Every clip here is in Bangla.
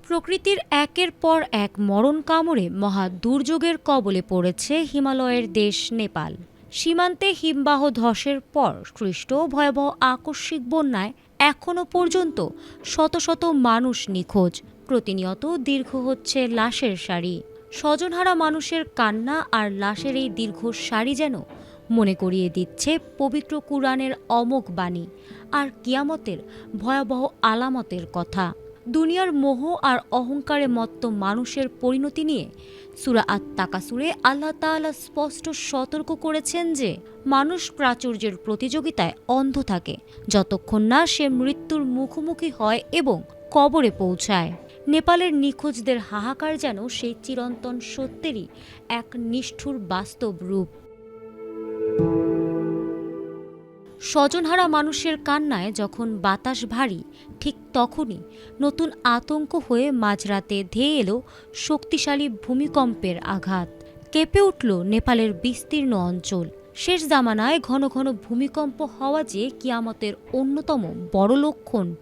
প্রকৃতির একের পর এক মরণ কামড়ে মহা দুর্যোগের কবলে পড়েছে হিমালয়ের দেশ নেপাল। সীমান্তে হিমবাহ ধসের পর সৃষ্ট ভয়াবহ আকস্মিক বন্যায় এখনও পর্যন্ত শত শত মানুষ নিখোঁজ। প্রতিনিয়ত দীর্ঘ হচ্ছে লাশের সারি। স্বজনহারা মানুষের কান্না আর লাশের এই দীর্ঘ সারি যেন মনে করিয়ে দিচ্ছে পবিত্র কুরআনের অমোঘ বাণী আর কিয়ামতের ভয়াবহ আলামতের কথা। দুনিয়ার মোহ আর অহংকারে মত্ত মানুষের পরিণতি নিয়ে সূরা আত-তাকাসুরে আল্লাহ তাআলা স্পষ্ট সতর্ক করেছেন যে মানুষ প্রাচুর্যের প্রতিযোগিতায় অন্ধ থাকে যতক্ষণ না সে মৃত্যুর মুখোমুখি হয় এবং কবরে পৌঁছায়। নেপালের নিখোঁজদের হাহাকার যেন সেই চিরন্তন সত্যেরই এক নিষ্ঠুর বাস্তব রূপ। স্বজনহারা মানুষের কান্নায় যখন বাতাস ভারী, ঠিক তখনই নতুন আতঙ্ক হয়ে মাঝরাতে ধেয়ে এলো শক্তিশালী ভূমিকম্পের আঘাত। কেঁপে উঠল নেপালের বিস্তীর্ণ অঞ্চল। শেষ জামানায় ঘন ঘন ভূমিকম্প হওয়া যে কিয়ামতের অন্যতম বড় লক্ষণ,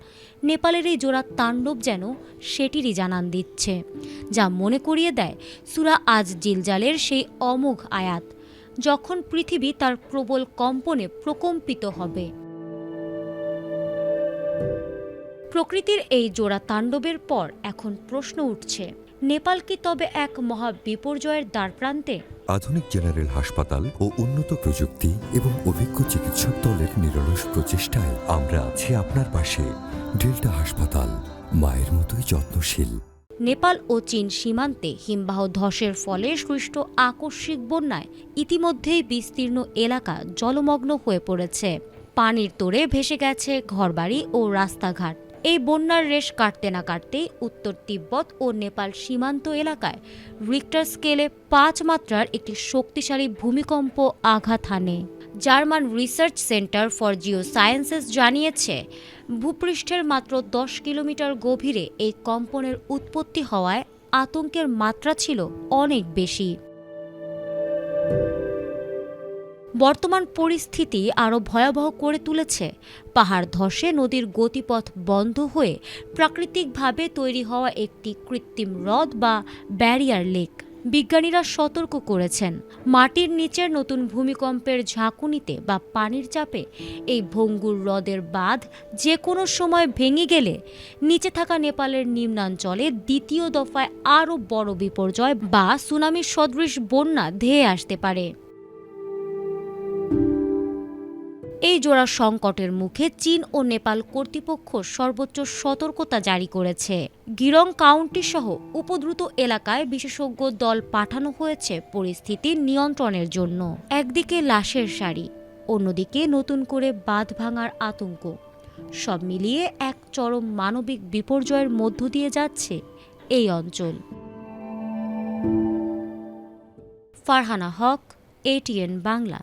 নেপালের এই জোড়া তাণ্ডব যেন সেটিরই জানান দিচ্ছে, যা মনে করিয়ে দেয় সূরা আজ জিলজালের সেই অমোঘ আয়াত, যখন পৃথিবী তার প্রবল কম্পনে প্রকম্পিত হবে। প্রকৃতির এই জোড়া তাণ্ডবের পর এখন প্রশ্ন উঠছে, নেপাল কি তবে এক মহা বিপর্যয়ের দ্বারপ্রান্তে? আধুনিক জেনারেল হাসপাতাল ও উন্নত প্রযুক্তি এবং অভিজ্ঞ চিকিৎসক দলের নিরলস প্রচেষ্টায় আমরা আছি আপনার পাশে। ডেল্টা হাসপাতাল, মায়ের মতোই যত্নশীল। নেপাল ও চীন সীমান্তে হিমবাহ ধসের ফলে সৃষ্ট আকস্মিক বন্যায় ইতিমধ্যেই বিস্তীর্ণ এলাকা জলমগ্ন হয়ে পড়েছে। পানির তোড়ে ভেসে গেছে ঘরবাড়ি ও রাস্তাঘাট। এই বন্যার রেশ কাটতে না কাটতেই উত্তর তিব্বত ও নেপাল সীমান্ত এলাকায় রিক্টার স্কেলে 5 মাত্রার একটি শক্তিশালী ভূমিকম্প আঘাত হানে। German research centre for Jio sciences জানিয়েছে, ভূপৃষ্ঠের মাত্র 10 কিলোমিটার গভীরে এই কম্পনের উৎপত্তি হওয়ায় আতঙ্কের মাত্রা ছিল অনেক বেশি। বর্তমান পরিস্থিতি আরও ভয়াবহ করে তুলেছে পাহাড় ধসে নদীর গতিপথ বন্ধ হয়ে প্রাকৃতিকভাবে তৈরি হওয়া একটি কৃত্রিম হ্রদ বা ব্যারিয়ার লেক। বিজ্ঞানীরা সতর্ক করেছেন, মাটির নিচের নতুন ভূমিকম্পের ঝাঁকুনিতে বা পানির চাপে এই ভঙ্গুর হ্রদের বাঁধ যে কোনো সময় ভেঙে গেলে নিচে থাকা নেপালের নিম্নাঞ্চলে দ্বিতীয় দফায় আরও বড় বিপর্যয় বা সুনামির সদৃশ বন্যা ধেয়ে আসতে পারে। এই জোড়া সংকটের মুখে চীন ও নেপাল কর্তৃপক্ষ সর্বোচ্চ সতর্কতা জারি করেছে। গিরং কাউন্টি সহ উপদ্রুত এলাকায় বিশেষজ্ঞ দল পাঠানো হয়েছে পরিস্থিতি নিয়ন্ত্রণের জন্য। একদিকে লাশের সারি, অন্যদিকে নতুন করে বাঁধ ভাঙার আতঙ্ক। সব মিলিয়ে এক চরম মানবিক বিপর্যয়ের মধ্য দিয়ে যাচ্ছে এই অঞ্চল। ফারহানা হক, ATN বাংলা।